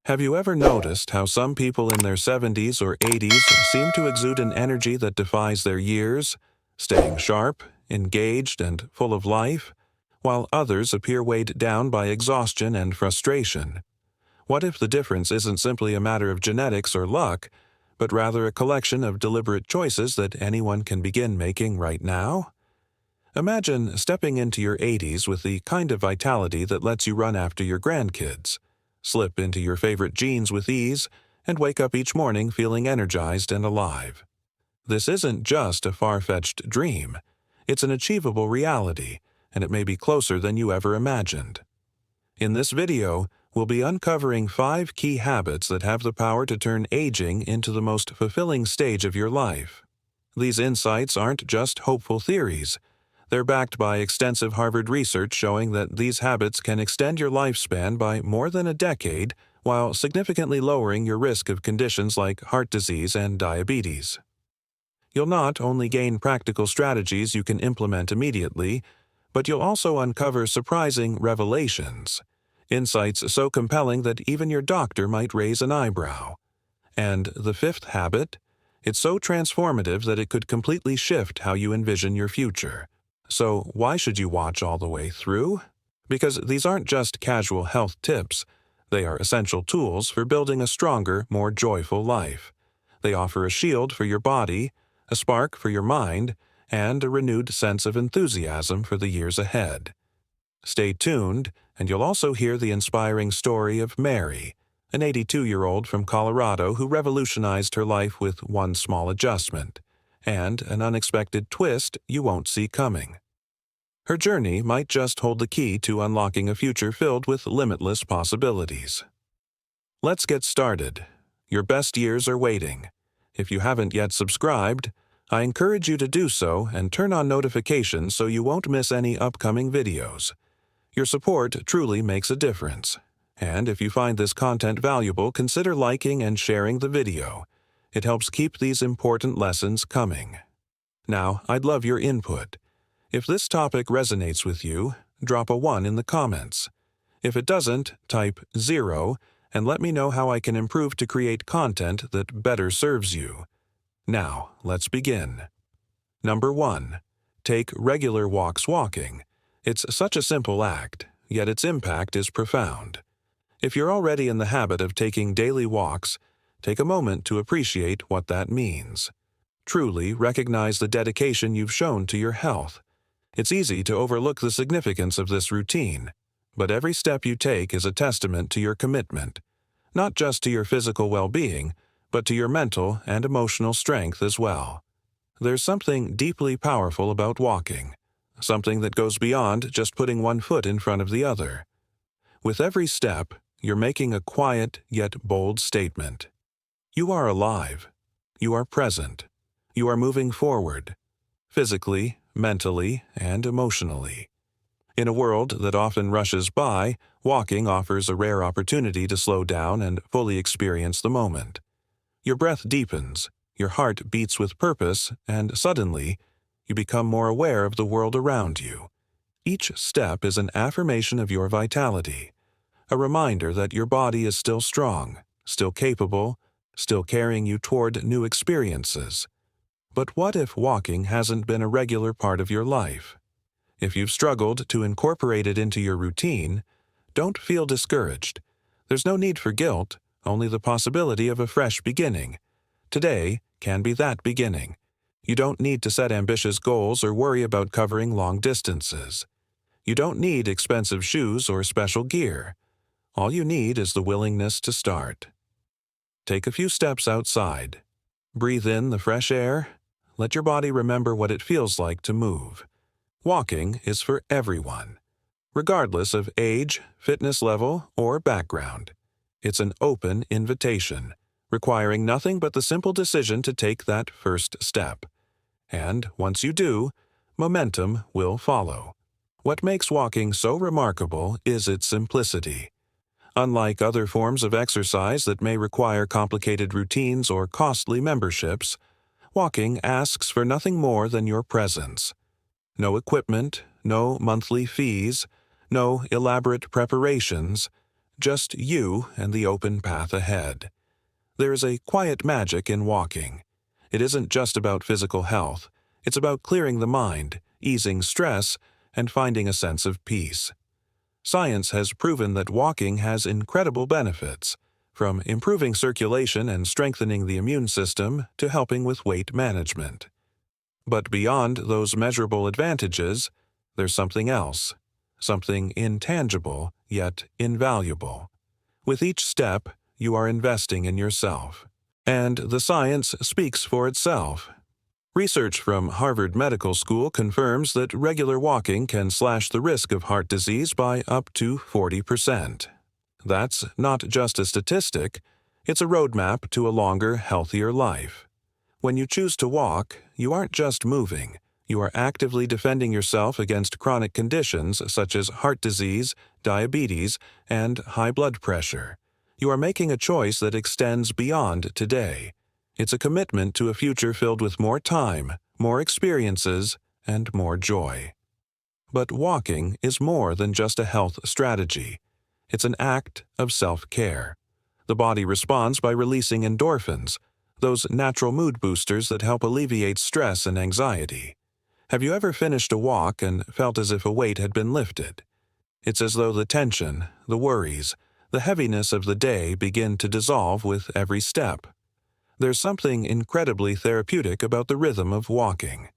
Have you ever noticed how some people in their 70s or 80s seem to exude an energy that defies their years, staying sharp, engaged, and full of life, while others appear weighed down by exhaustion and frustration? What if the difference isn't simply a matter of genetics or luck, but rather a collection of deliberate choices that anyone can begin making right now? Imagine stepping into your 80s with the kind of vitality that lets you run after your grandkids, slip into your favorite jeans with ease, and wake up each morning feeling energized and alive. This isn't just a far-fetched dream. It's an achievable reality, and it may be closer than you ever imagined. In this video, we'll be uncovering 5 key habits that have the power to turn aging into the most fulfilling stage of your life. These insights aren't just hopeful theories. They're backed by extensive Harvard research showing that these habits can extend your lifespan by more than a decade while significantly lowering your risk of conditions like heart disease and diabetes. You'll not only gain practical strategies you can implement immediately, but you'll also uncover surprising revelations, insights so compelling that even your doctor might raise an eyebrow. And the 5th habit? It's so transformative that it could completely shift how you envision your future. So why should you watch all the way through? Because these aren't just casual health tips. They are essential tools for building a stronger, more joyful life. They offer a shield for your body, a spark for your mind, and a renewed sense of enthusiasm for the years ahead. Stay tuned, and you'll also hear the inspiring story of Mary, an 82-year-old from Colorado who revolutionized her life with one small adjustment, and an unexpected twist you won't see coming. Her journey might just hold the key to unlocking a future filled with limitless possibilities. Let's get started. Your best years are waiting. If you haven't yet subscribed, I encourage you to do so and turn on notifications so you won't miss any upcoming videos. Your support truly makes a difference. And if you find this content valuable, consider liking and sharing the video. It helps keep these important lessons coming. Now, I'd love your input. If this topic resonates with you, drop a 1 in the comments. If it doesn't, type 0 and let me know how I can improve to create content that better serves you. Now, let's begin. Number 1. Take regular walks walking. It's such a simple act, yet its impact is profound. If you're already in the habit of taking daily walks, take a moment to appreciate what that means. Truly recognize the dedication you've shown to your health. It's easy to overlook the significance of this routine, but every step you take is a testament to your commitment, not just to your physical well-being, but to your mental and emotional strength as well. There's something deeply powerful about walking, something that goes beyond just putting one foot in front of the other. With every step, you're making a quiet yet bold statement. You are alive. You are present. You are moving forward, physically, mentally, and emotionally. In a world that often rushes by, walking offers a rare opportunity to slow down and fully experience the moment. Your breath deepens, your heart beats with purpose, and suddenly, you become more aware of the world around you. Each step is an affirmation of your vitality, a reminder that your body is still strong, still capable, still carrying you toward new experiences. But what if walking hasn't been a regular part of your life? If you've struggled to incorporate it into your routine, don't feel discouraged. There's no need for guilt, only the possibility of a fresh beginning. Today can be that beginning. You don't need to set ambitious goals or worry about covering long distances. You don't need expensive shoes or special gear. All you need is the willingness to start. Take a few steps outside. Breathe in the fresh air. Let your body remember what it feels like to move. Walking is for everyone, regardless of age, fitness level, or background. It's an open invitation, requiring nothing but the simple decision to take that first step. And once you do, momentum will follow. What makes walking so remarkable is its simplicity. Unlike other forms of exercise that may require complicated routines or costly memberships, walking asks for nothing more than your presence. No equipment, no monthly fees, no elaborate preparations, just you and the open path ahead. There is a quiet magic in walking. It isn't just about physical health. It's about clearing the mind, easing stress, and finding a sense of peace. Science has proven that walking has incredible benefits, from improving circulation and strengthening the immune system to helping with weight management. But beyond those measurable advantages, there's something else, something intangible yet invaluable. With each step, you are investing in yourself. And the science speaks for itself. Research from Harvard Medical School confirms that regular walking can slash the risk of heart disease by up to 40%. That's not just a statistic, it's a roadmap to a longer, healthier life. When you choose to walk, you aren't just moving. You are actively defending yourself against chronic conditions such as heart disease, diabetes, and high blood pressure. You are making a choice that extends beyond today. It's a commitment to a future filled with more time, more experiences, and more joy. But walking is more than just a health strategy. It's an act of self-care. The body responds by releasing endorphins, those natural mood boosters that help alleviate stress and anxiety. Have you ever finished a walk and felt as if a weight had been lifted? It's as though the tension, the worries, the heaviness of the day begin to dissolve with every step. There's something incredibly therapeutic about the rhythm of walking.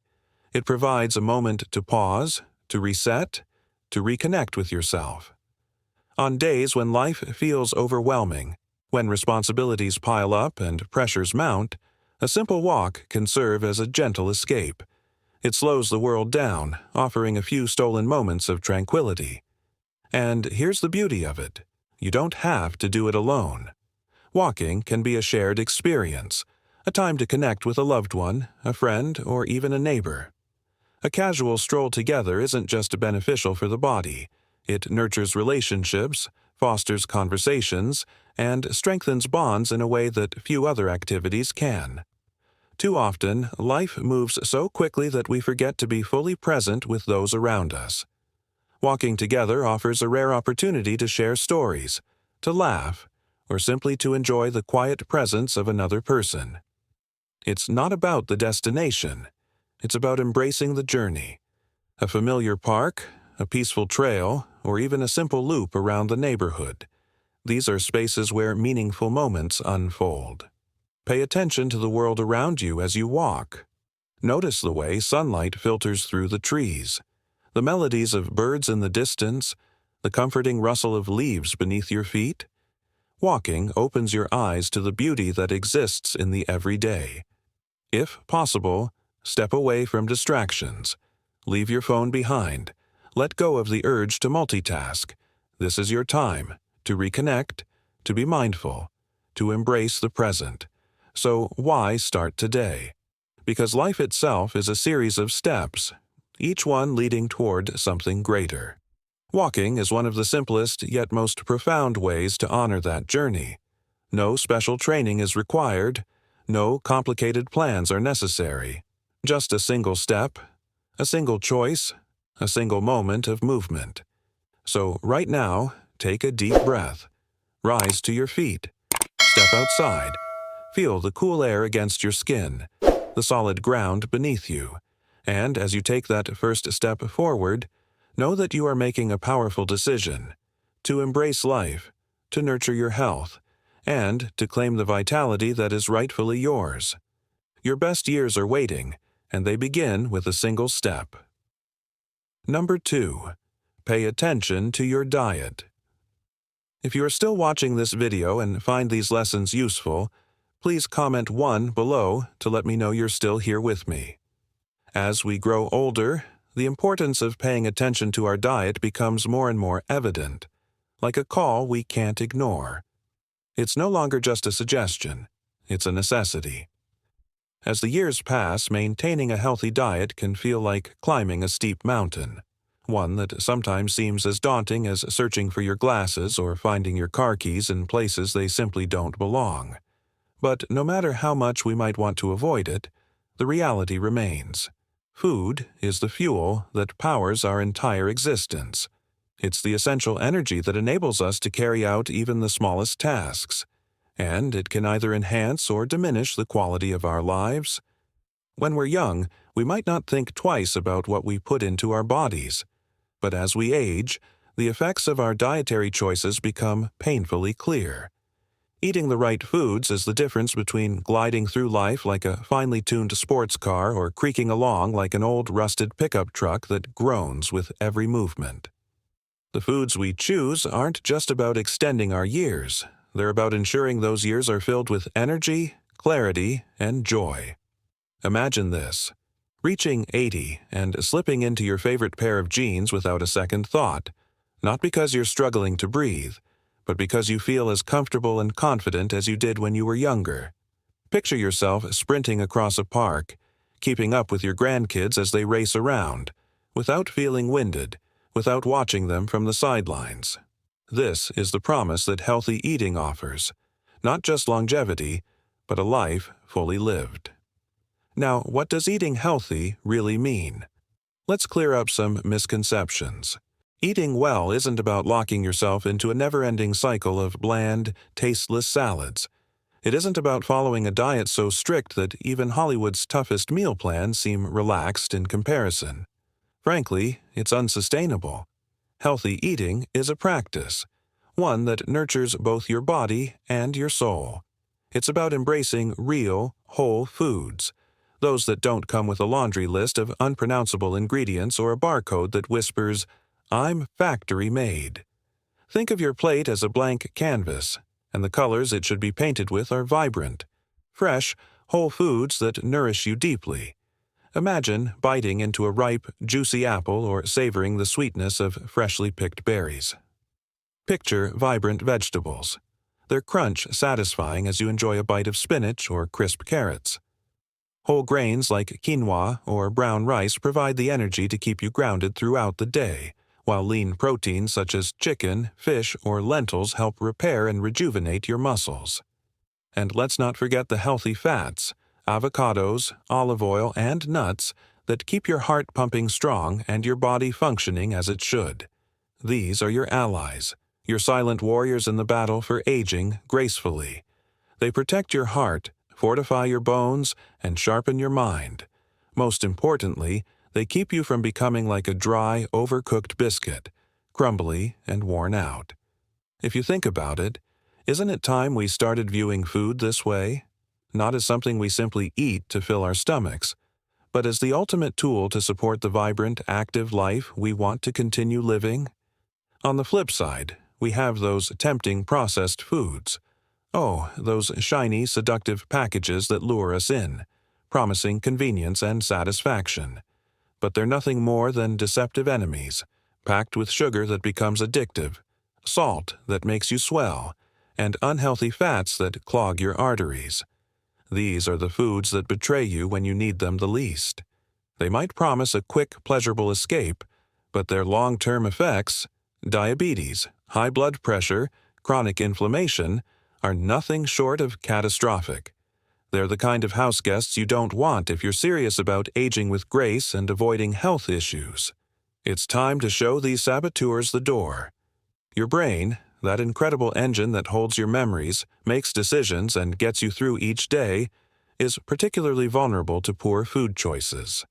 It provides a moment to pause, to reset, to reconnect with yourself. On days when life feels overwhelming, when responsibilities pile up and pressures mount, a simple walk can serve as a gentle escape. It slows the world down, offering a few stolen moments of tranquility. And here's the beauty of it. You don't have to do it alone. Walking can be a shared experience, a time to connect with a loved one, a friend, or even a neighbor. A casual stroll together isn't just beneficial for the body. It nurtures relationships, fosters conversations, and strengthens bonds in a way that few other activities can. Too often, life moves so quickly that we forget to be fully present with those around us. Walking together offers a rare opportunity to share stories, to laugh, or simply to enjoy the quiet presence of another person. It's not about the destination. It's about embracing the journey. A familiar park, a peaceful trail, or even a simple loop around the neighborhood. These are spaces where meaningful moments unfold. Pay attention to the world around you as you walk. Notice the way sunlight filters through the trees, the melodies of birds in the distance, the comforting rustle of leaves beneath your feet. Walking opens your eyes to the beauty that exists in the everyday. If possible, step away from distractions. Leave your phone behind. Let go of the urge to multitask. This is your time to reconnect, to be mindful, to embrace the present. So why start today? Because life itself is a series of steps, each one leading toward something greater. Walking is one of the simplest yet most profound ways to honor that journey. No special training is required. No complicated plans are necessary. Just a single step, a single choice, a single moment of movement. So right now, take a deep breath. Rise to your feet. Step outside. Feel the cool air against your skin, the solid ground beneath you. And as you take that first step forward, know that you are making a powerful decision to embrace life, to nurture your health, and to claim the vitality that is rightfully yours. Your best years are waiting, and they begin with a single step. Number 2. Pay attention to your diet. If you are still watching this video and find these lessons useful, please comment 1 below to let me know you're still here with me. As we grow older, the importance of paying attention to our diet becomes more and more evident, like a call we can't ignore. It's no longer just a suggestion, it's a necessity. As the years pass, maintaining a healthy diet can feel like climbing a steep mountain, one that sometimes seems as daunting as searching for your glasses or finding your car keys in places they simply don't belong. But no matter how much we might want to avoid it, the reality remains. Food is the fuel that powers our entire existence. It's the essential energy that enables us to carry out even the smallest tasks, and it can either enhance or diminish the quality of our lives. When we're young, we might not think twice about what we put into our bodies, but as we age, the effects of our dietary choices become painfully clear. Eating the right foods is the difference between gliding through life like a finely tuned sports car or creaking along like an old rusted pickup truck that groans with every movement. The foods we choose aren't just about extending our years. They're about ensuring those years are filled with energy, clarity, and joy. Imagine this: reaching 80 and slipping into your favorite pair of jeans without a second thought, not because you're struggling to breathe, but because you feel as comfortable and confident as you did when you were younger. Picture yourself sprinting across a park, keeping up with your grandkids as they race around, without feeling winded, without watching them from the sidelines. This is the promise that healthy eating offers, not just longevity, but a life fully lived. Now, what does eating healthy really mean? Let's clear up some misconceptions. Eating well isn't about locking yourself into a never-ending cycle of bland, tasteless salads. It isn't about following a diet so strict that even Hollywood's toughest meal plans seem relaxed in comparison. Frankly, it's unsustainable. Healthy eating is a practice, one that nurtures both your body and your soul. It's about embracing real, whole foods, those that don't come with a laundry list of unpronounceable ingredients or a barcode that whispers, "I'm factory made." Think of your plate as a blank canvas, and the colors it should be painted with are vibrant, fresh, whole foods that nourish you deeply. Imagine biting into a ripe, juicy apple or savoring the sweetness of freshly picked berries. Picture vibrant vegetables. Their crunch satisfying as you enjoy a bite of spinach or crisp carrots. Whole grains like quinoa or brown rice provide the energy to keep you grounded throughout the day, while lean proteins such as chicken, fish, or lentils help repair and rejuvenate your muscles. And let's not forget the healthy fats, avocados, olive oil, and nuts that keep your heart pumping strong and your body functioning as it should. These are your allies, your silent warriors in the battle for aging gracefully. They protect your heart, fortify your bones, and sharpen your mind. Most importantly, they keep you from becoming like a dry, overcooked biscuit, crumbly and worn out. If you think about it, isn't it time we started viewing food this way? Not as something we simply eat to fill our stomachs, but as the ultimate tool to support the vibrant, active life we want to continue living? On the flip side, we have those tempting processed foods. Oh, those shiny, seductive packages that lure us in, promising convenience and satisfaction. But they're nothing more than deceptive enemies, packed with sugar that becomes addictive, salt that makes you swell, and unhealthy fats that clog your arteries. These are the foods that betray you when you need them the least. They might promise a quick, pleasurable escape, but their long-term effects, diabetes, high blood pressure, chronic inflammation, are nothing short of catastrophic. They're the kind of house guests you don't want if you're serious about aging with grace and avoiding health issues. It's time to show these saboteurs the door. Your brain, that incredible engine that holds your memories, makes decisions, and gets you through each day, is particularly vulnerable to poor food choices.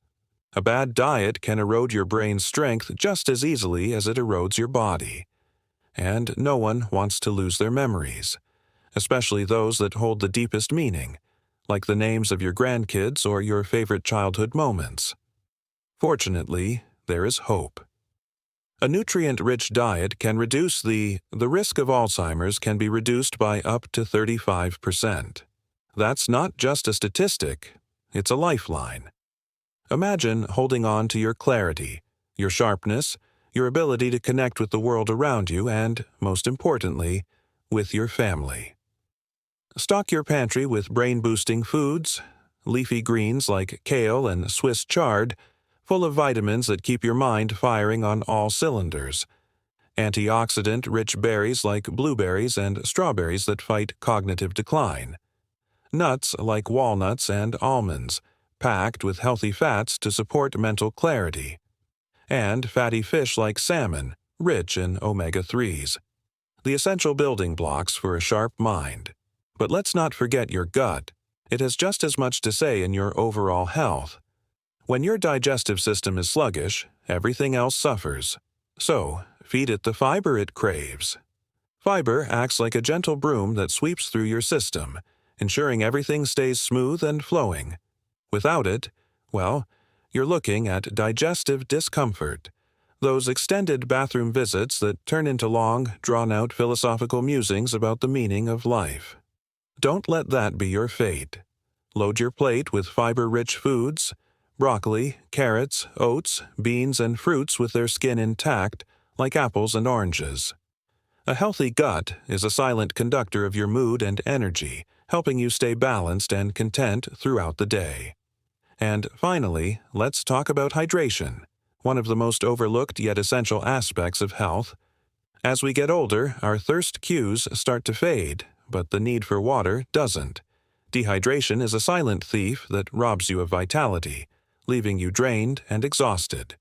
A bad diet can erode your brain's strength just as easily as it erodes your body. And no one wants to lose their memories, especially those that hold the deepest meaning, like the names of your grandkids or your favorite childhood moments. Fortunately, there is hope. A nutrient-rich diet can reduce the risk of Alzheimer's can be reduced by up to 35%. That's not just a statistic, it's a lifeline. Imagine holding on to your clarity, your sharpness, your ability to connect with the world around you and, most importantly, with your family. Stock your pantry with brain-boosting foods, leafy greens like kale and Swiss chard, full of vitamins that keep your mind firing on all cylinders, antioxidant-rich berries like blueberries and strawberries that fight cognitive decline, nuts like walnuts and almonds, packed with healthy fats to support mental clarity, and fatty fish like salmon, rich in omega-3s, the essential building blocks for a sharp mind. But let's not forget your gut. It has just as much to say in your overall health. When your digestive system is sluggish, everything else suffers. So, feed it the fiber it craves. Fiber acts like a gentle broom that sweeps through your system, ensuring everything stays smooth and flowing. Without it, well, you're looking at digestive discomfort, those extended bathroom visits that turn into long, drawn-out philosophical musings about the meaning of life. Don't let that be your fate. Load your plate with fiber-rich foods, broccoli, carrots, oats, beans, and fruits with their skin intact, like apples and oranges. A healthy gut is a silent conductor of your mood and energy, helping you stay balanced and content throughout the day. And finally, let's talk about hydration, one of the most overlooked yet essential aspects of health. As we get older, our thirst cues start to fade, but the need for water doesn't. Dehydration is a silent thief that robs you of vitality, leaving you drained and exhausted.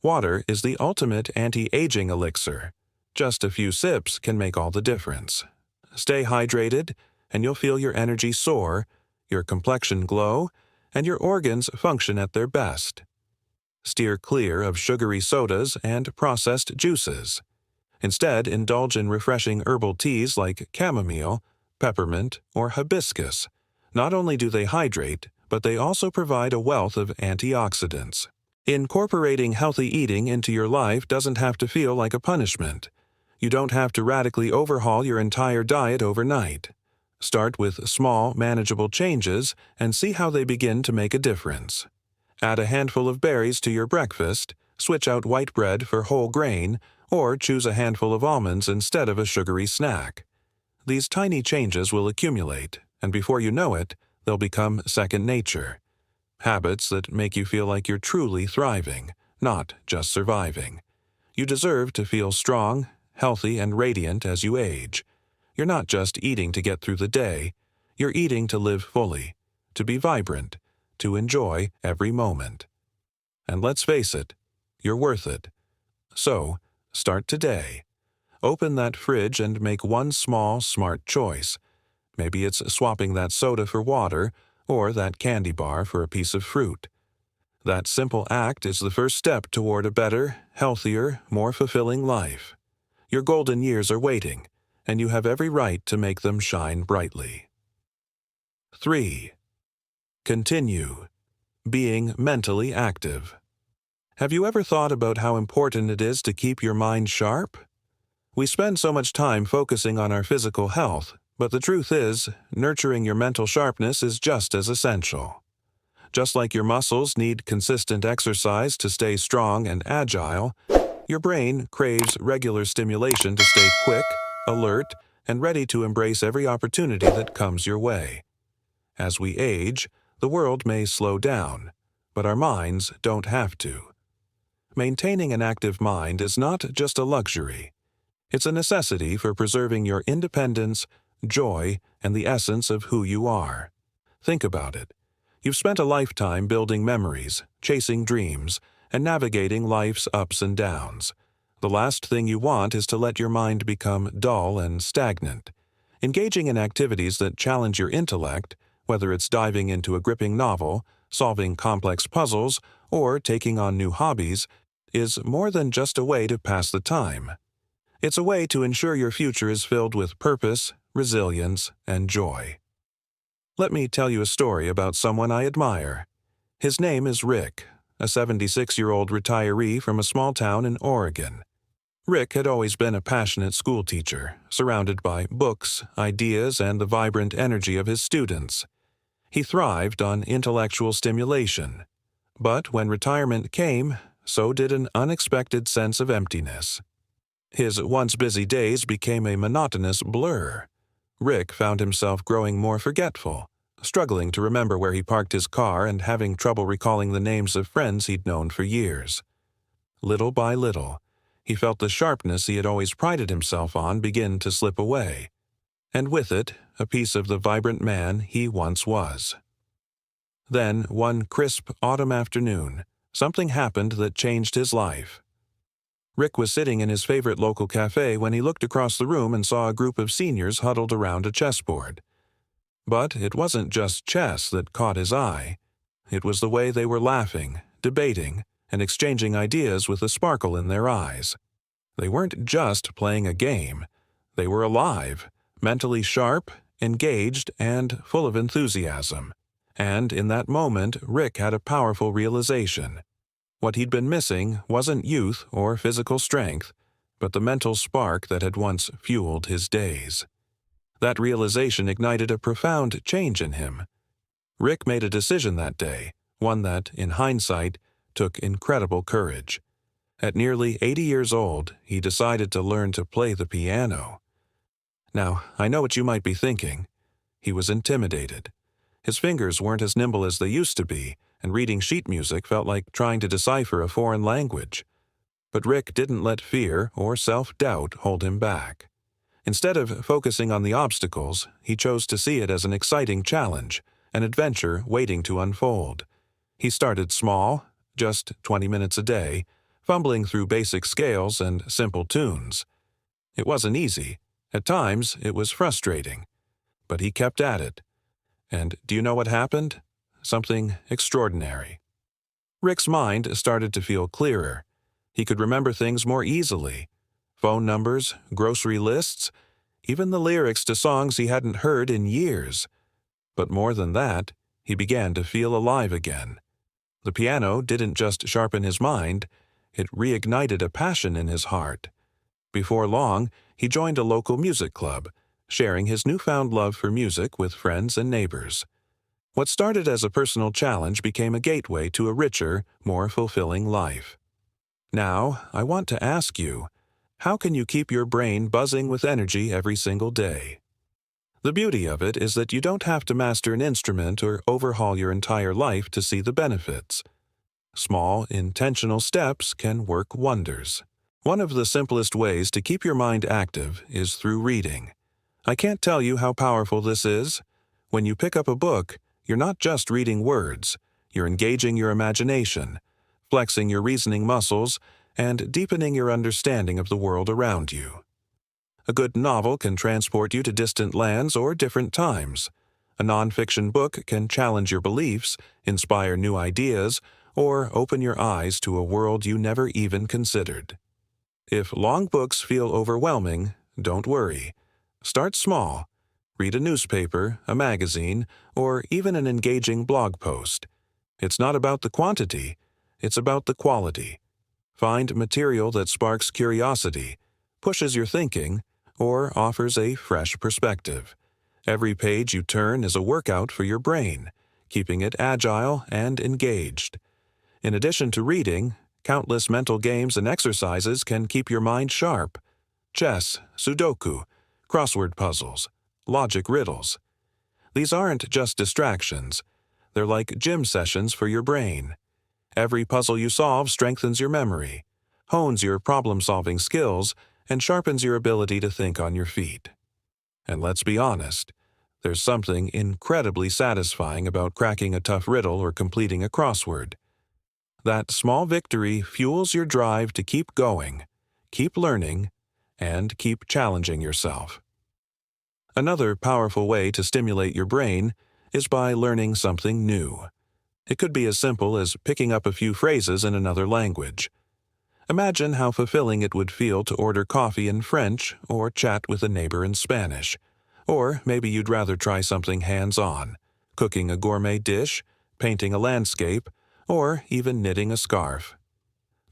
Water is the ultimate anti-aging elixir. Just a few sips can make all the difference. Stay hydrated, and you'll feel your energy soar, your complexion glow, and your organs function at their best. Steer clear of sugary sodas and processed juices. Instead, indulge in refreshing herbal teas like chamomile, peppermint, or hibiscus. Not only do they hydrate, but they also provide a wealth of antioxidants. Incorporating healthy eating into your life doesn't have to feel like a punishment. You don't have to radically overhaul your entire diet overnight. Start with small, manageable changes and see how they begin to make a difference. Add a handful of berries to your breakfast, switch out white bread for whole grain, or choose a handful of almonds instead of a sugary snack. These tiny changes will accumulate, and before you know it, they'll become second nature. Habits that make you feel like you're truly thriving, not just surviving. You deserve to feel strong, healthy, and radiant as you age. You're not just eating to get through the day, you're eating to live fully, to be vibrant, to enjoy every moment. And let's face it, you're worth it. So, start today. Open that fridge and make one small, smart choice. Maybe it's swapping that soda for water, or that candy bar for a piece of fruit. That simple act is the first step toward a better, healthier, more fulfilling life. Your golden years are waiting, and you have every right to make them shine brightly. 3. Continue. Being mentally active. Have you ever thought about how important it is to keep your mind sharp? We spend so much time focusing on our physical health, but the truth is, nurturing your mental sharpness is just as essential. Just like your muscles need consistent exercise to stay strong and agile, your brain craves regular stimulation to stay quick, alert, and ready to embrace every opportunity that comes your way. As we age, the world may slow down, but our minds don't have to. Maintaining an active mind is not just a luxury. It's a necessity for preserving your independence, joy, and the essence of who you are. Think about it. You've spent a lifetime building memories, chasing dreams, and navigating life's ups and downs. The last thing you want is to let your mind become dull and stagnant. Engaging in activities that challenge your intellect, whether it's diving into a gripping novel, solving complex puzzles, or taking on new hobbies, is more than just a way to pass the time. It's a way to ensure your future is filled with purpose, resilience, and joy. Let me tell you a story about someone I admire. His name is Rick, a 76-year-old retiree from a small town in Oregon. Rick had always been a passionate schoolteacher, surrounded by books, ideas, and the vibrant energy of his students. He thrived on intellectual stimulation. But when retirement came, so did an unexpected sense of emptiness. His once busy days became a monotonous blur. Rick found himself growing more forgetful, struggling to remember where he parked his car and having trouble recalling the names of friends he'd known for years. Little by little, he felt the sharpness he had always prided himself on begin to slip away, and with it, a piece of the vibrant man he once was. Then, one crisp autumn afternoon, something happened that changed his life. Rick was sitting in his favorite local cafe when he looked across the room and saw a group of seniors huddled around a chessboard. But it wasn't just chess that caught his eye. It was the way they were laughing, debating, and exchanging ideas with a sparkle in their eyes. They weren't just playing a game. They were alive, mentally sharp, engaged, and full of enthusiasm. And in that moment, Rick had a powerful realization. What he'd been missing wasn't youth or physical strength, but the mental spark that had once fueled his days. That realization ignited a profound change in him. Rick made a decision that day, one that, in hindsight, took incredible courage. At nearly 80 years old, he decided to learn to play the piano. Now, I know what you might be thinking. He was intimidated. His fingers weren't as nimble as they used to be, and reading sheet music felt like trying to decipher a foreign language. But Rick didn't let fear or self-doubt hold him back. Instead of focusing on the obstacles, he chose to see it as an exciting challenge, an adventure waiting to unfold. He started small, just 20 minutes a day, fumbling through basic scales and simple tunes. It wasn't easy. At times, it was frustrating. But he kept at it. And do you know what happened? Something extraordinary. Rick's mind started to feel clearer. He could remember things more easily. Phone numbers, grocery lists, even the lyrics to songs he hadn't heard in years. But more than that, he began to feel alive again. The piano didn't just sharpen his mind, it reignited a passion in his heart. Before long, he joined a local music club, sharing his newfound love for music with friends and neighbors. What started as a personal challenge became a gateway to a richer, more fulfilling life. Now, I want to ask you, how can you keep your brain buzzing with energy every single day? The beauty of it is that you don't have to master an instrument or overhaul your entire life to see the benefits. Small, intentional steps can work wonders. One of the simplest ways to keep your mind active is through reading. I can't tell you how powerful this is. When you pick up a book, you're not just reading words, you're engaging your imagination, flexing your reasoning muscles, and deepening your understanding of the world around you. A good novel can transport you to distant lands or different times. A nonfiction book can challenge your beliefs, inspire new ideas, or open your eyes to a world you never even considered. If long books feel overwhelming, don't worry. Start small. Read a newspaper, a magazine, or even an engaging blog post. It's not about the quantity, it's about the quality. Find material that sparks curiosity, pushes your thinking, or offers a fresh perspective. Every page you turn is a workout for your brain, keeping it agile and engaged. In addition to reading, countless mental games and exercises can keep your mind sharp. Chess, Sudoku, crossword puzzles, logic riddles. These aren't just distractions. They're like gym sessions for your brain. Every puzzle you solve strengthens your memory, hones your problem-solving skills, and sharpens your ability to think on your feet. And let's be honest, there's something incredibly satisfying about cracking a tough riddle or completing a crossword. That small victory fuels your drive to keep going, keep learning, and keep challenging yourself. Another powerful way to stimulate your brain is by learning something new. It could be as simple as picking up a few phrases in another language. Imagine how fulfilling it would feel to order coffee in French or chat with a neighbor in Spanish. Or maybe you'd rather try something hands-on, cooking a gourmet dish, painting a landscape, or even knitting a scarf.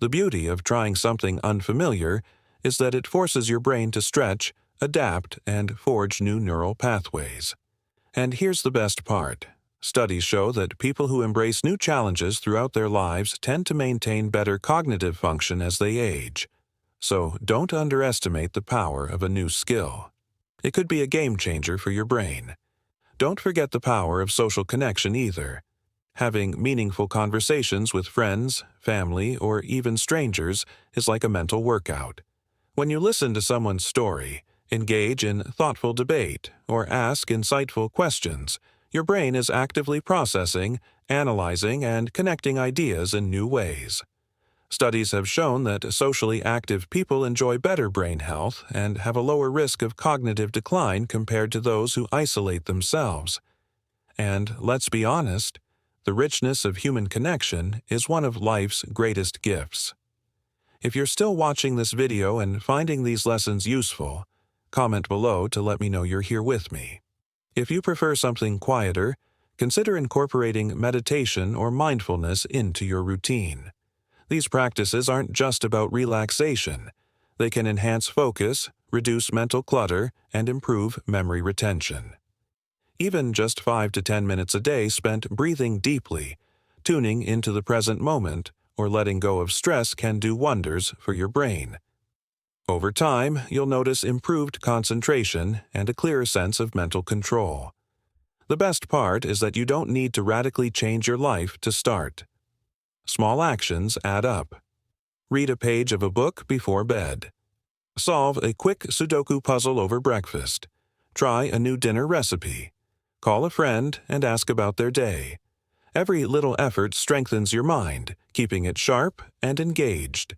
The beauty of trying something unfamiliar is that it forces your brain to stretch, adapt, and forge new neural pathways. And here's the best part. Studies show that people who embrace new challenges throughout their lives tend to maintain better cognitive function as they age. So don't underestimate the power of a new skill. It could be a game changer for your brain. Don't forget the power of social connection either. Having meaningful conversations with friends, family, or even strangers is like a mental workout. When you listen to someone's story, engage in thoughtful debate, or ask insightful questions, your brain is actively processing, analyzing, and connecting ideas in new ways. Studies have shown that socially active people enjoy better brain health and have a lower risk of cognitive decline compared to those who isolate themselves. And let's be honest, the richness of human connection is one of life's greatest gifts. If you're still watching this video and finding these lessons useful, comment below to let me know you're here with me. If you prefer something quieter, consider incorporating meditation or mindfulness into your routine. These practices aren't just about relaxation. They can enhance focus, reduce mental clutter, and improve memory retention. Even just 5 to 10 minutes a day spent breathing deeply, tuning into the present moment, or letting go of stress can do wonders for your brain. Over time, you'll notice improved concentration and a clearer sense of mental control. The best part is that you don't need to radically change your life to start. Small actions add up. Read a page of a book before bed. Solve a quick Sudoku puzzle over breakfast. Try a new dinner recipe. Call a friend and ask about their day. Every little effort strengthens your mind, keeping it sharp and engaged.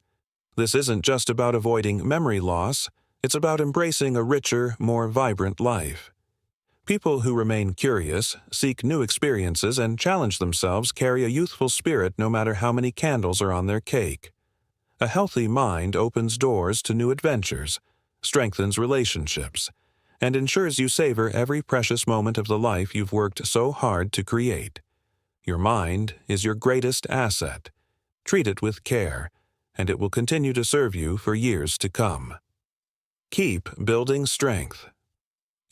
This isn't just about avoiding memory loss, it's about embracing a richer, more vibrant life. People who remain curious, seek new experiences, and challenge themselves carry a youthful spirit no matter how many candles are on their cake. A healthy mind opens doors to new adventures, strengthens relationships, and ensures you savor every precious moment of the life you've worked so hard to create. Your mind is your greatest asset. Treat it with care, and it will continue to serve you for years to come. Keep building strength.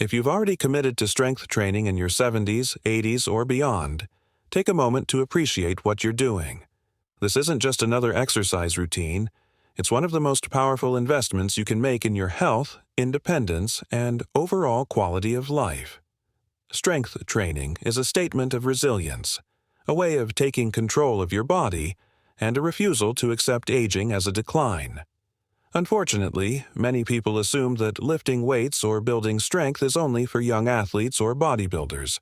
If you've already committed to strength training in your 70s, 80s, or beyond, take a moment to appreciate what you're doing. This isn't just another exercise routine. It's one of the most powerful investments you can make in your health, independence, and overall quality of life. Strength training is a statement of resilience, a way of taking control of your body, and a refusal to accept aging as a decline. Unfortunately, many people assume that lifting weights or building strength is only for young athletes or bodybuilders,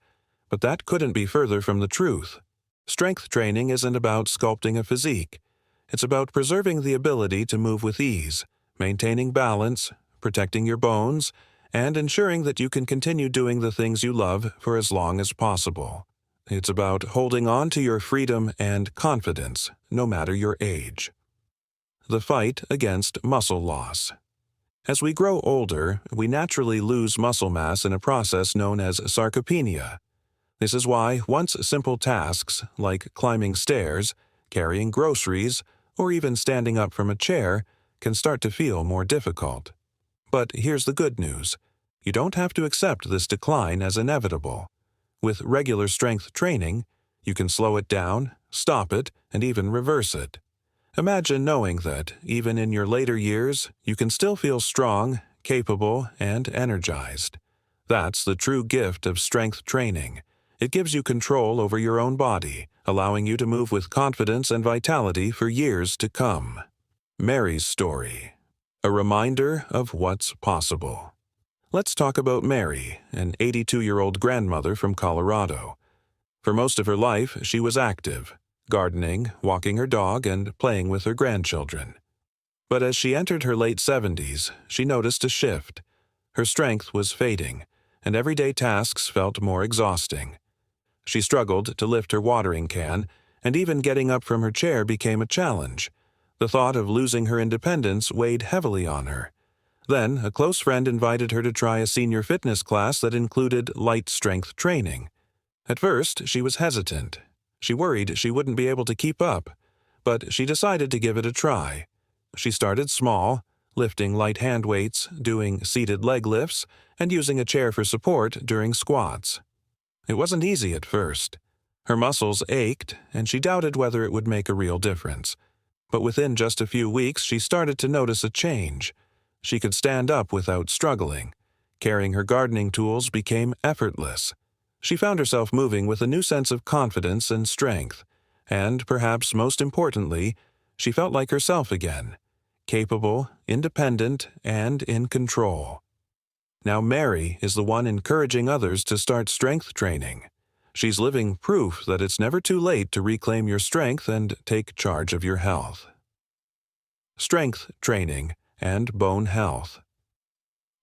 but that couldn't be further from the truth. Strength training isn't about sculpting a physique. It's about preserving the ability to move with ease, maintaining balance, protecting your bones, and ensuring that you can continue doing the things you love for as long as possible. It's about holding on to your freedom and confidence, no matter your age. The fight against muscle loss. As we grow older, we naturally lose muscle mass in a process known as sarcopenia. This is why once simple tasks like climbing stairs, carrying groceries, or even standing up from a chair can start to feel more difficult. But here's the good news. You don't have to accept this decline as inevitable. With regular strength training, you can slow it down, stop it, and even reverse it. Imagine knowing that, even in your later years, you can still feel strong, capable, and energized. That's the true gift of strength training. It gives you control over your own body, allowing you to move with confidence and vitality for years to come. Mary's story. A reminder of what's possible. Let's talk about Mary, an 82-year-old grandmother from Colorado. For most of her life, she was active, gardening, walking her dog, and playing with her grandchildren. But as she entered her late 70s, she noticed a shift. Her strength was fading, and everyday tasks felt more exhausting. She struggled to lift her watering can, and even getting up from her chair became a challenge. The thought of losing her independence weighed heavily on her. Then, a close friend invited her to try a senior fitness class that included light strength training. At first, she was hesitant. She worried she wouldn't be able to keep up, but she decided to give it a try. She started small, lifting light hand weights, doing seated leg lifts, and using a chair for support during squats. It wasn't easy at first. Her muscles ached, and she doubted whether it would make a real difference. But within just a few weeks, she started to notice a change. She could stand up without struggling. Carrying her gardening tools became effortless. She found herself moving with a new sense of confidence and strength, and perhaps most importantly, she felt like herself again, capable, independent, and in control. Now Mary is the one encouraging others to start strength training. She's living proof that it's never too late to reclaim your strength and take charge of your health. strength training, and bone health.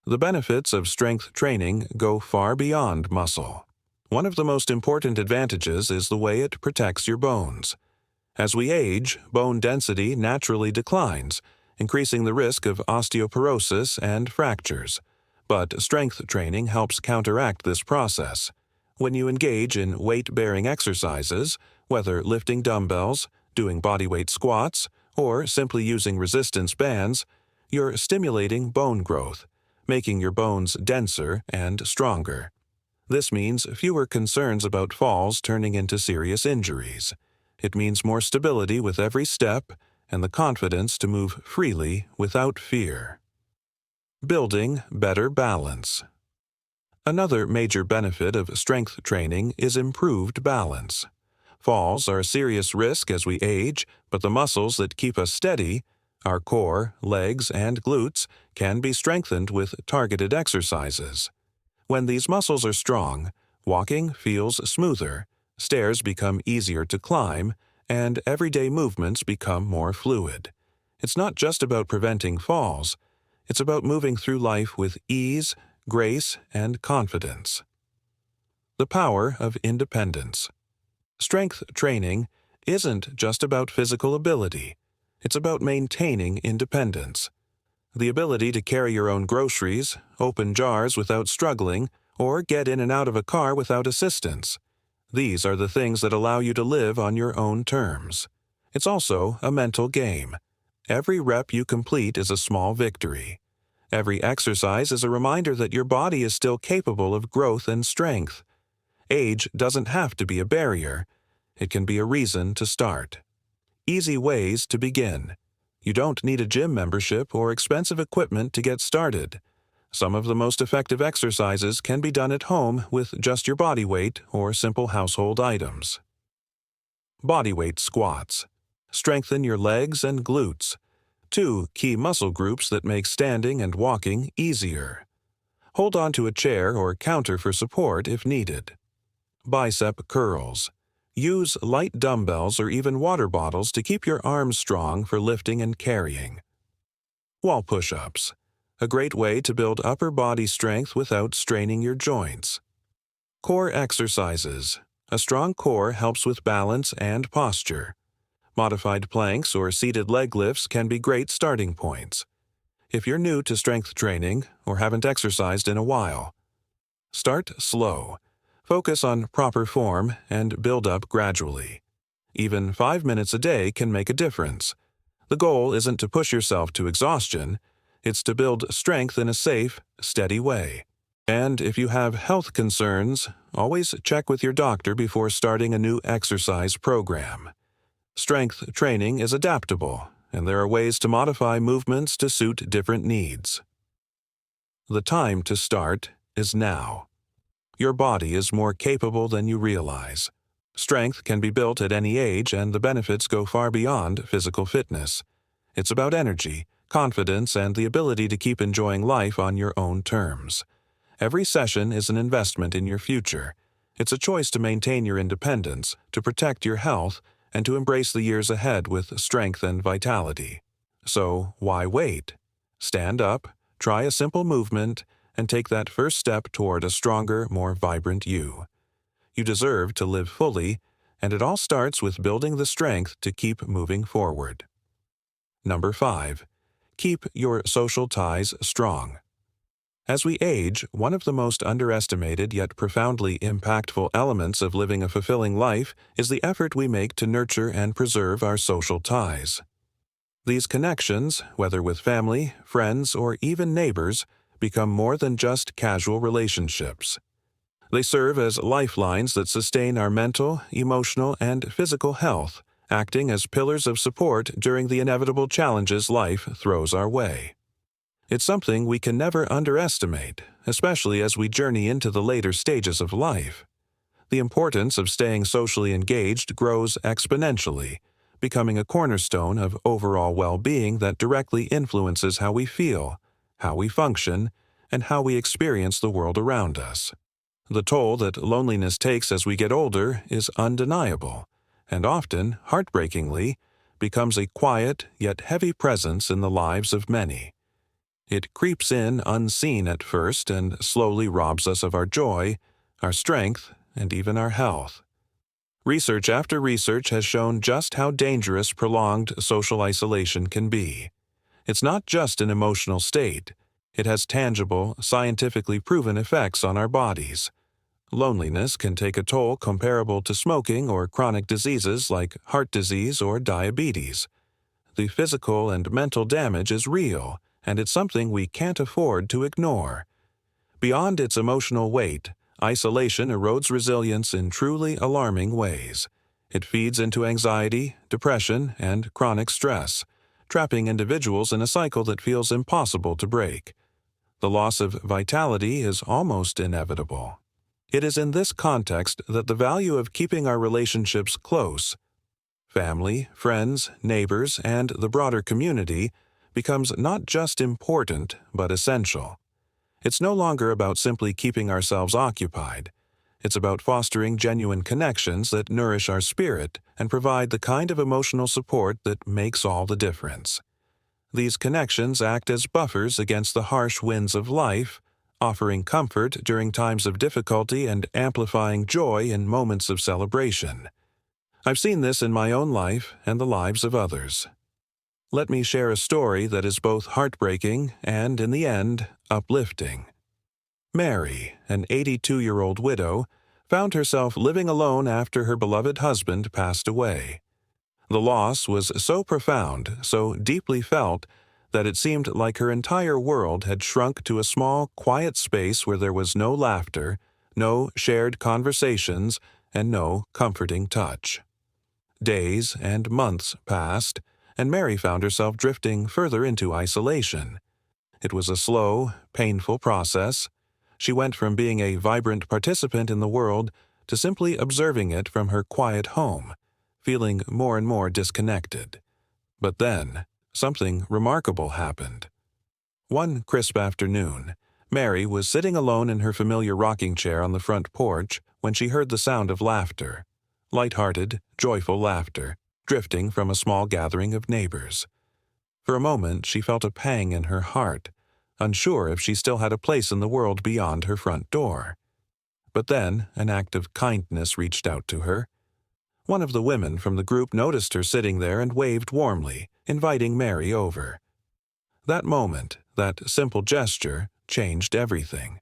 The benefits of strength training go far beyond muscle. One of the most important advantages is the way it protects your bones. As we age, bone density naturally declines, increasing the risk of osteoporosis and fractures. But strength training helps counteract this process. When you engage in weight-bearing exercises, whether lifting dumbbells, doing bodyweight squats, or simply using resistance bands, you're stimulating bone growth, making your bones denser and stronger. This means fewer concerns about falls turning into serious injuries. It means more stability with every step and the confidence to move freely without fear. Building better balance. Another major benefit of strength training is improved balance. Falls are a serious risk as we age, but the muscles that keep us steady, our core, legs, and glutes, can be strengthened with targeted exercises. When these muscles are strong, walking feels smoother, stairs become easier to climb, and everyday movements become more fluid. It's not just about preventing falls, it's about moving through life with ease, grace, and confidence. The power of independence. Strength training isn't just about physical ability, it's about maintaining independence. The ability to carry your own groceries, open jars without struggling, or get in and out of a car without assistance. These are the things that allow you to live on your own terms. It's also a mental game. Every rep you complete is a small victory. Every exercise is a reminder that your body is still capable of growth and strength. Age doesn't have to be a barrier. It can be a reason to start. Easy ways to begin. You don't need a gym membership or expensive equipment to get started. Some of the most effective exercises can be done at home with just your body weight or simple household items. Bodyweight squats. Strengthen your legs and glutes, two key muscle groups that make standing and walking easier. Hold on to a chair or counter for support if needed. Bicep curls. Use light dumbbells or even water bottles to keep your arms strong for lifting and carrying. Wall push-ups. A great way to build upper body strength without straining your joints. Core exercises. A strong core helps with balance and posture. Modified planks or seated leg lifts can be great starting points. If you're new to strength training or haven't exercised in a while, start slow. Focus on proper form and build up gradually. Even 5 minutes a day can make a difference. The goal isn't to push yourself to exhaustion, it's to build strength in a safe, steady way. And if you have health concerns, always check with your doctor before starting a new exercise program. Strength training is adaptable, and there are ways to modify movements to suit different needs. The time to start is now. Your body is more capable than you realize. Strength can be built at any age, and the benefits go far beyond physical fitness. It's about energy, confidence, and the ability to keep enjoying life on your own terms. Every session is an investment in your future. It's a choice to maintain your independence, to protect your health, and to embrace the years ahead with strength and vitality. So, why wait? Stand up, try a simple movement, and take that first step toward a stronger, more vibrant you. You deserve to live fully, and it all starts with building the strength to keep moving forward. Number 5. Keep your social ties strong. As we age, one of the most underestimated yet profoundly impactful elements of living a fulfilling life is the effort we make to nurture and preserve our social ties. These connections, whether with family, friends, or even neighbors, become more than just casual relationships. They serve as lifelines that sustain our mental, emotional, and physical health, acting as pillars of support during the inevitable challenges life throws our way. It's something we can never underestimate, especially as we journey into the later stages of life. The importance of staying socially engaged grows exponentially, becoming a cornerstone of overall well-being that directly influences how we feel, how we function, and how we experience the world around us. The toll that loneliness takes as we get older is undeniable, and often, heartbreakingly, becomes a quiet yet heavy presence in the lives of many. It creeps in unseen at first and slowly robs us of our joy, our strength, and even our health. Research after research has shown just how dangerous prolonged social isolation can be. It's not just an emotional state. It has tangible, scientifically proven effects on our bodies. Loneliness can take a toll comparable to smoking or chronic diseases like heart disease or diabetes. The physical and mental damage is real, and it's something we can't afford to ignore. Beyond its emotional weight, isolation erodes resilience in truly alarming ways. It feeds into anxiety, depression, and chronic stress, trapping individuals in a cycle that feels impossible to break. The loss of vitality is almost inevitable. It is in this context that the value of keeping our relationships close, family, friends, neighbors, and the broader community, becomes not just important but essential. It's no longer about simply keeping ourselves occupied. It's about fostering genuine connections that nourish our spirit and provide the kind of emotional support that makes all the difference. These connections act as buffers against the harsh winds of life, offering comfort during times of difficulty and amplifying joy in moments of celebration. I've seen this in my own life and the lives of others. Let me share a story that is both heartbreaking and, in the end, uplifting. Mary, an 82-year-old widow, found herself living alone after her beloved husband passed away. The loss was so profound, so deeply felt, that it seemed like her entire world had shrunk to a small, quiet space where there was no laughter, no shared conversations, and no comforting touch. Days and months passed, and Mary found herself drifting further into isolation. It was a slow, painful process. She went from being a vibrant participant in the world to simply observing it from her quiet home, feeling more and more disconnected. But then, something remarkable happened. One crisp afternoon, Mary was sitting alone in her familiar rocking chair on the front porch when she heard the sound of laughter. Light-hearted, joyful laughter, drifting from a small gathering of neighbors. For a moment, she felt a pang in her heart, unsure if she still had a place in the world beyond her front door. But then, an act of kindness reached out to her. One of the women from the group noticed her sitting there and waved warmly, inviting Mary over. That moment, that simple gesture, changed everything.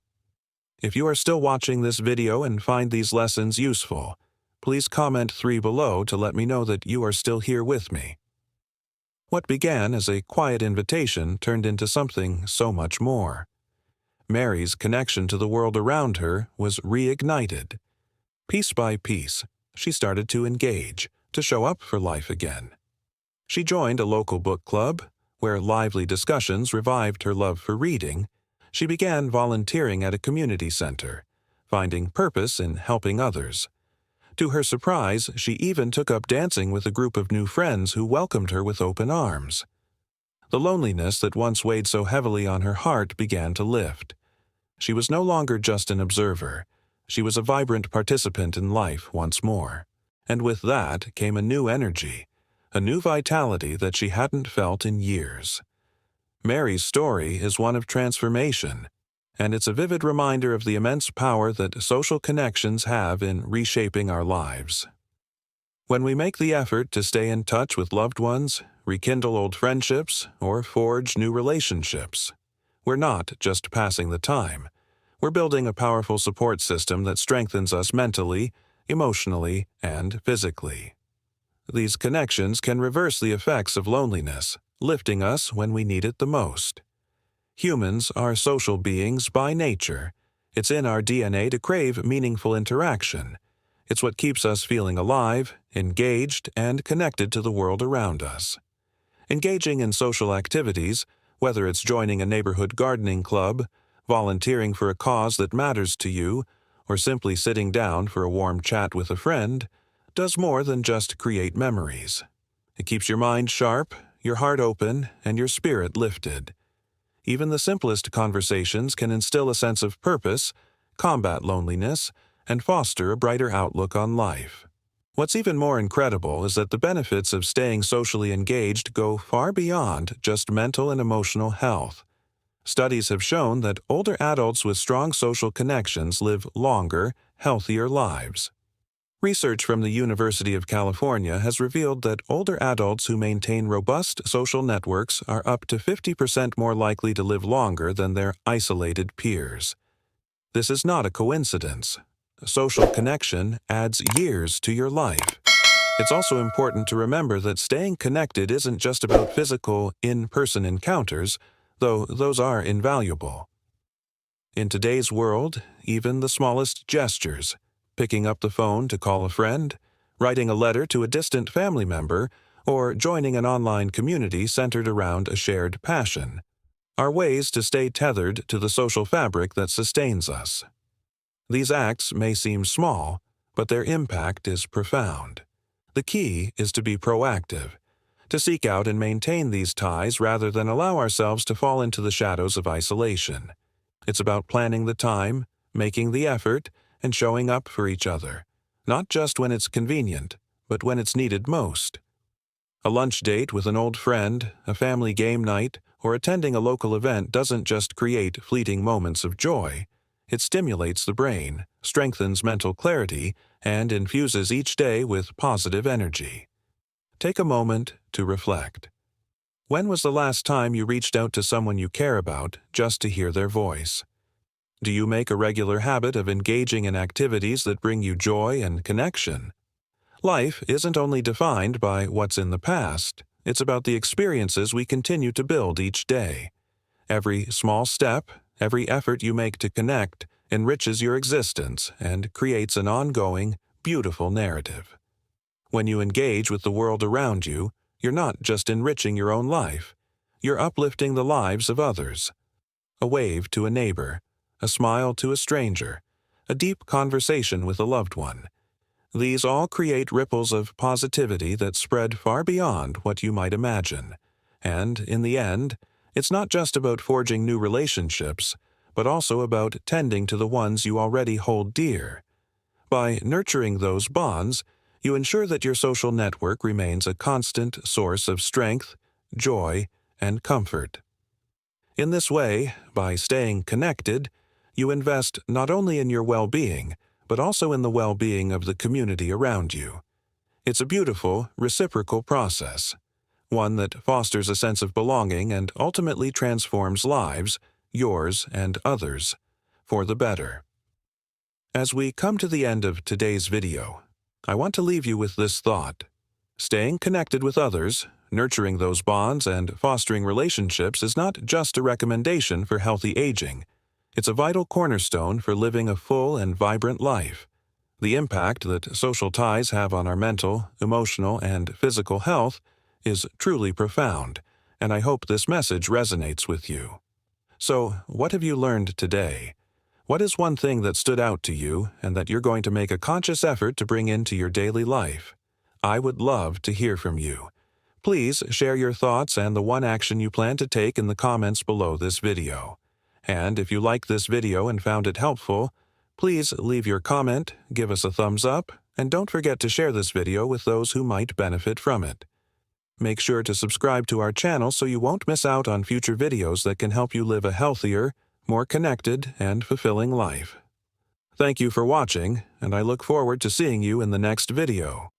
If you are still watching this video and find these lessons useful, please comment 3 below to let me know that you are still here with me. What began as a quiet invitation turned into something so much more. Mary's connection to the world around her was reignited. Piece by piece, she started to engage, to show up for life again. She joined a local book club, where lively discussions revived her love for reading. She began volunteering at a community center, finding purpose in helping others. To her surprise, she even took up dancing with a group of new friends who welcomed her with open arms. The loneliness that once weighed so heavily on her heart began to lift. She was no longer just an observer. She was a vibrant participant in life once more. And with that came a new energy, a new vitality that she hadn't felt in years. Mary's story is one of transformation, and it's a vivid reminder of the immense power that social connections have in reshaping our lives. When we make the effort to stay in touch with loved ones, rekindle old friendships, or forge new relationships, we're not just passing the time. We're building a powerful support system that strengthens us mentally, emotionally, and physically. These connections can reverse the effects of loneliness, lifting us when we need it the most. Humans are social beings by nature. It's in our DNA to crave meaningful interaction. It's what keeps us feeling alive, engaged, and connected to the world around us. Engaging in social activities, whether it's joining a neighborhood gardening club, volunteering for a cause that matters to you, or simply sitting down for a warm chat with a friend, does more than just create memories. It keeps your mind sharp, your heart open, and your spirit lifted. Even the simplest conversations can instill a sense of purpose, combat loneliness, and foster a brighter outlook on life. What's even more incredible is that the benefits of staying socially engaged go far beyond just mental and emotional health. Studies have shown that older adults with strong social connections live longer, healthier lives. Research from the University of California has revealed that older adults who maintain robust social networks are up to 50% more likely to live longer than their isolated peers. This is not a coincidence. Social connection adds years to your life. It's also important to remember that staying connected isn't just about physical, in-person encounters, though those are invaluable. In today's world, even the smallest gestures, picking up the phone to call a friend, writing a letter to a distant family member, or joining an online community centered around a shared passion, are ways to stay tethered to the social fabric that sustains us. These acts may seem small, but their impact is profound. The key is to be proactive, to seek out and maintain these ties rather than allow ourselves to fall into the shadows of isolation. It's about planning the time, making the effort, and showing up for each other, not just when it's convenient, but when it's needed most. A lunch date with an old friend, a family game night, or attending a local event doesn't just create fleeting moments of joy. It stimulates the brain, strengthens mental clarity, and infuses each day with positive energy. Take a moment to reflect. When was the last time you reached out to someone you care about just to hear their voice? Do you make a regular habit of engaging in activities that bring you joy and connection? Life isn't only defined by what's in the past, it's about the experiences we continue to build each day. Every small step, every effort you make to connect, enriches your existence and creates an ongoing, beautiful narrative. When you engage with the world around you, you're not just enriching your own life, you're uplifting the lives of others. A wave to a neighbor, a smile to a stranger, a deep conversation with a loved one. These all create ripples of positivity that spread far beyond what you might imagine. And, in the end, it's not just about forging new relationships, but also about tending to the ones you already hold dear. By nurturing those bonds, you ensure that your social network remains a constant source of strength, joy, and comfort. In this way, by staying connected, you invest not only in your well-being, but also in the well-being of the community around you. It's a beautiful, reciprocal process, one that fosters a sense of belonging and ultimately transforms lives, yours and others, for the better. As we come to the end of today's video, I want to leave you with this thought. Staying connected with others, nurturing those bonds, and fostering relationships is not just a recommendation for healthy aging. It's a vital cornerstone for living a full and vibrant life. The impact that social ties have on our mental, emotional, and physical health is truly profound, and I hope this message resonates with you. So, what have you learned today? What is one thing that stood out to you and that you're going to make a conscious effort to bring into your daily life? I would love to hear from you. Please share your thoughts and the one action you plan to take in the comments below this video. And if you liked this video and found it helpful, please leave your comment, give us a thumbs up, and don't forget to share this video with those who might benefit from it. Make sure to subscribe to our channel so you won't miss out on future videos that can help you live a healthier, more connected, and fulfilling life. Thank you for watching, and I look forward to seeing you in the next video.